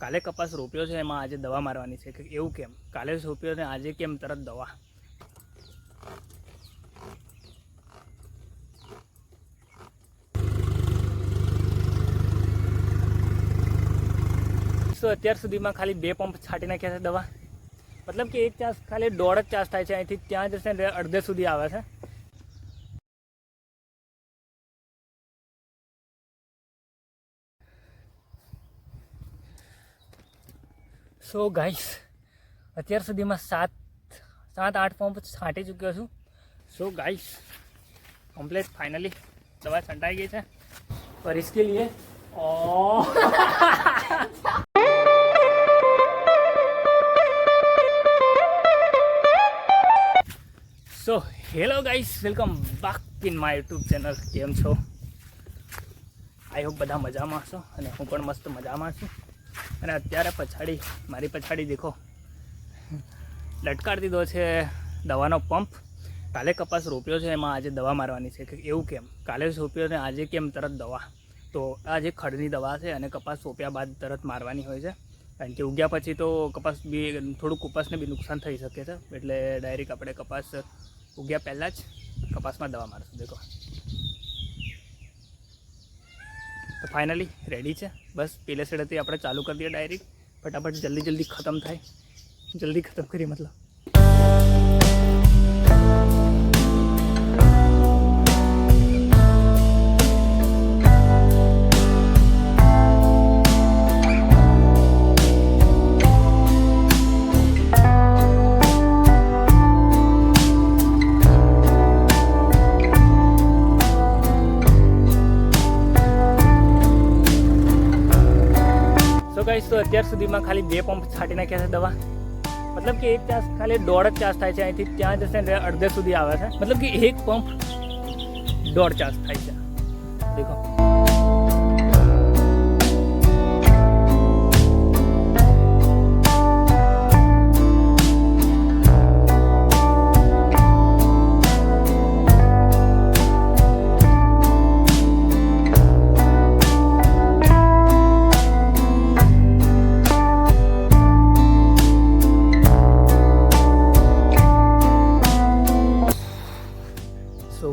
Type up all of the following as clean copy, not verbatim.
કાલે કપાસ રોપ્યો છે એમાં આજે દવા મારવાની છે કે એવું કેમ? કાલે રોપ્યો ને આજે કેમ તરત દવા? તો અત્યાર સુધીમાં ખાલી 2 પંપ છાંટી નાખ્યા છે દવા, મતલબ કે એક ચાસ ખાલી 1.5 ચાસ થાય છે, અહીંથી ત્યાં જશે ને અડધે સુધી આવે છે. સો ગાઈસ, અત્યાર સુધીમાં 7-8 પંપ છાંટી ચૂક્યો છું. સો ગાઈસ, કમ્પ્લીટ ફાઇનલી દવા છંટાઈ ગઈ છે. और इसके लिए so hello guys, welcome back in my YouTube channel. કેમ છો? આઈ હોપ બધા મજામાં છો અને હું પણ મસ્ત મજામાં છું. અને અત્યારે મારી પછાડી દેખો, લટકાડી દીધો છે દવાનો પંપ. કાલે કપાસ રોપ્યો છે એમાં આજે દવા મારવાની છે કે એવું કેમ? કાલે રોપ્યો ને આજે કેમ તરત દવા? તો આ જે ખડની દવા છે અને કપાસ રોપ્યા બાદ તરત મારવાની હોય છે, કારણ કે ઉગ્યા પછી તો કપાસ બી થોડુંક કપાસને બી નુકસાન થઈ શકે છે. એટલે ડાયરેક્ટ આપણે કપાસ ઉગ્યા પહેલાં જ કપાસમાં દવા મારશું. દેખો, તો ફાઇનલી રેડી છે. બસ પેલે સાઈડથી આપણે ચાલુ કરી દઈએ ડાયરેક્ટ, ફટાફટ જલ્દી ખતમ થાય. જલ્દી ખતમ કરીએ મતલબ. તો અત્યાર સુધીમાં ખાલી 2 પંપ છાંટી નાખ્યા છે દવા, મતલબ કે એક ચાસ ખાલી 1.5 ચાસ થાય છે, અહીંથી ત્યાં જશે ને અડધે સુધી આવે છે. મતલબ કે એક પંપ 1.5 ચાસ થાય છે. દેખો,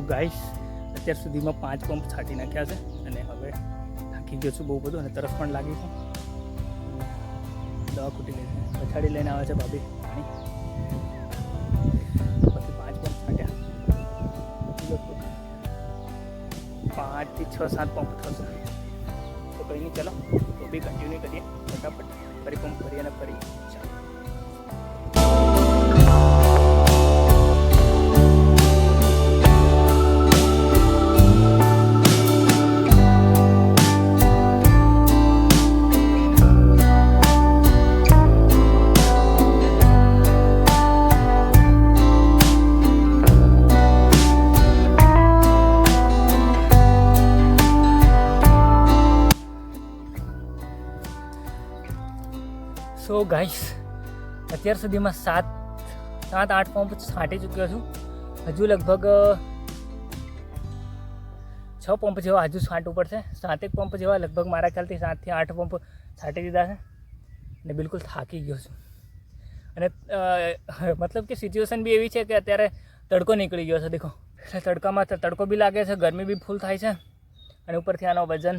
ગાઈસ, અત્યાર સુધીમાં 5 પંપ છાંટી નાખ્યા છે અને હવે થાકી ગયો છું બહુ બધું અને તરસ પણ લાગી છે. દવા ખૂટી ગઈ છે, પછાડી લઈને આવે છે ભાભી પાણી. પછી 5 પંપ છાંટ્યા, 5 થી 6-7 પંપ થશે. તો કંઈ નહીં, ચલો તો બી કન્ટિન્યુ કરીએ ફટાફટ. ફરી પંપ ભરીએ અને ફરી ચાલો. સો ગાઈસ, અત્યાર સુધીમાં 7-8 પંપ છાંટી ચૂક્યો છું. હજુ લગભગ 6 પંપ જેવા હજુ છાંટવું પડશે. 7 પંપ જેવા લગભગ મારા ખ્યાલથી 7 થી 8 પંપ છાંટી દીધા છે અને બિલકુલ થાકી ગયો છું. અને મતલબ કે સિચ્યુએશન બી એવી છે કે અત્યારે તડકો નીકળી ગયો છે. દેખો, એટલે તડકામાં તડકો બી લાગે છે, ગરમી બી ફૂલ થાય છે અને ઉપરથી આનો વજન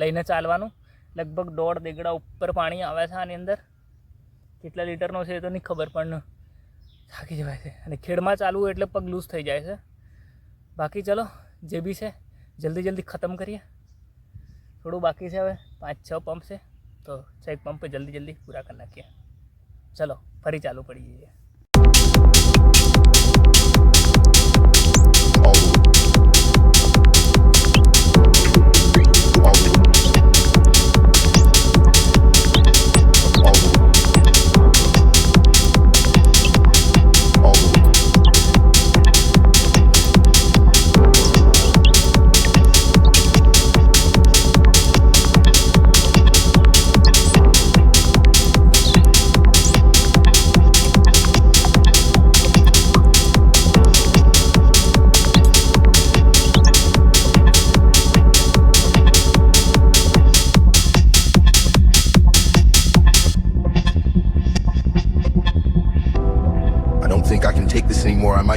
લઈને ચાલવાનું. લગભગ 1.5 દેગડા ઉપર પાણી આવે છે આની અંદર. કેટલા લીટરનો છે એ તો નહીં ખબર, પણ થાકી જવાય છે. અને ખેડમાં ચાલવું એટલે પગ લૂઝ થઈ જાય છે. બાકી ચલો, જે બી છે જલ્દી ખતમ કરીએ. થોડું બાકી છે, હવે 5-6 પંપ છે, તો 6 પંપ જલ્દી પૂરા કરી નાખીએ. ચલો ફરી ચાલુ પડી જઈએ.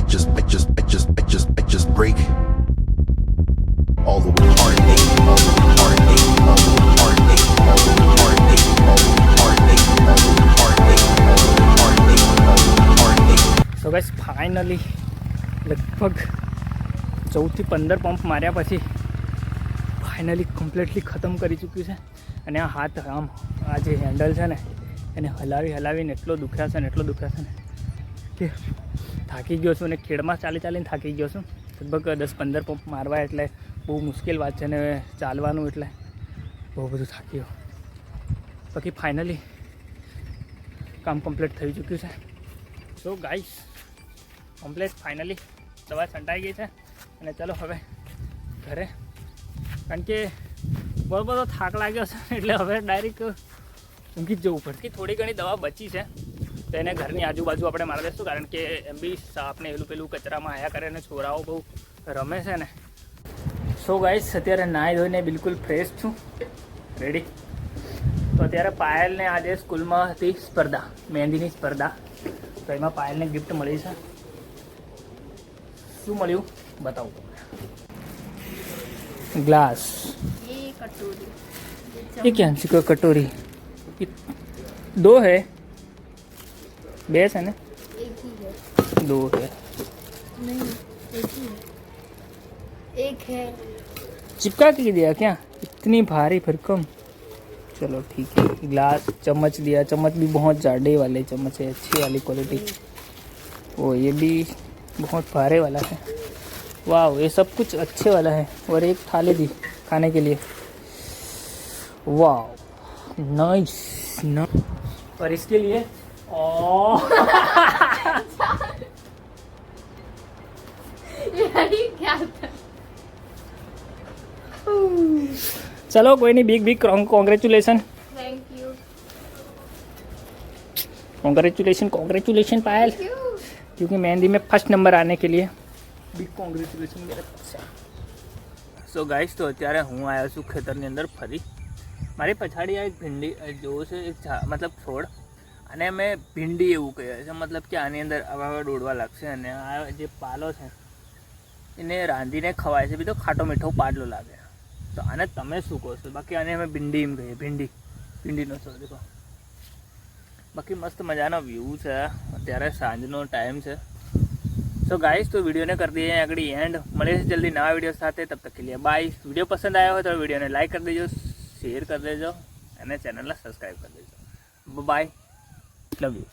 just break. All the way heartache, all the way heartache, all the way heartache, all the way heartache, all the way heartache, all the way heartache, all the way heartache, all the way heartache. So guys finally લગભગ 14 થી 15 pump માર્યા પછી finally completely ખતમ કરી ચૂક્યું છે. અને આ હાથ આમ આ જે હેન્ડલ છે ને એને હલાવીને એટલો દુખ્યા છે ને કે થાકી ગયો છું. અને ખેડમાં ચાલીને થાકી ગયો છું. લગભગ 10-15 પંપ મારવા એટલે બહુ મુશ્કેલ વાત છે. ને ચાલવાનું એટલે બહુ બધું થાકી ગયો. બાકી ફાઇનલી કામ કમ્પ્લીટ થઈ ચૂક્યું છે. સો ગાઈસ કમ્પ્લીટ ફાઇનલી દવા છંટાઈ ગઈ છે. અને ચાલો હવે ઘરે, કારણ કે બહુ બધો થાક લાગ્યો છે એટલે હવે ડાયરેક્ટ ઊંઘી જ જવું પડશે. થોડી ઘણી દવા બચી છે તો એને ઘરની આજુબાજુ આપણે મારી દઈશું, કારણ કે એમ બી સાપને એલું પેલું કચરામાં આયા કરે અને છોરાઓ બહુ રમે છે ને. સો ગાઈસ અત્યારે નાહી ધોઈને બિલકુલ ફ્રેશ છું, રેડી. તો અત્યારે પાયલને આજે સ્કૂલમાં હતી સ્પર્ધા, મહેંદીની સ્પર્ધા. તો એમાં પાયલને ગિફ્ટ મળી છે. શું મળ્યું बताओ. ग्लास, ये कटोरी, ये क्या है? कटोरी 2 है, 2 है ना? एक ही है, 2 है, नहीं एक ही है, एक है. चिपका के दिया क्या? इतनी भारी भरकम. चलो ठीक है. ग्लास, चम्मच दिया. चम्मच भी बहुत जाडे वाले चम्मच है, अच्छी वाली क्वालिटी. वो ये भी बहुत भारे वाला है. वाह, ये सब कुछ अच्छे वाला है. और एक थाली दी खाने के लिए. वाह नाइस. और इसके लिए यही क्या था? चलो कोई नहीं. Big congratulation. Thank you. Congratulation Payal, क्यों? क्योंकि मेहंदी में फर्स्ट नंबर आने के लिए बिग કોંગ્રેચ્યુલેશન મેરે પછા. સો ગાઈસ તો અત્યારે હું આવ્યો છું ખેતરની અંદર ફરી. મારી પછાડી આ એક ભીંડી જોવો છે, એક મતલબ છોડ, અને મેં ભીંડી એવું કહ્યું છે. મતલબ કે આની અંદર આવા દોડવા લાગશે અને આ જે પાલો છે એને રાંધીને ખવાય છે. બીજો ખાટો મીઠો પાડલો લાગે. તો આને તમે શું કહો છો? બાકી આને અમે ભીંડી એમ કહીએ. ભીંડીનો છોડ દેખો. બાકી મસ્ત મજાનો વ્યૂ છે. અત્યારે સાંજનો ટાઈમ છે. सो गाइस तो वीडियो ने कर दिए हैं अगली एंड. મળે છે જલ્દી નવા વિડીયો સાથે. તબ તક કે लिए बाय. वीडियो पसंद आया हो तो वीडियो ने लाइक कर दीजिए, शेयर कर दीजिए અને ચેનલને સબસ્ક્રાઈબ કરી દેજો. Bye, love you.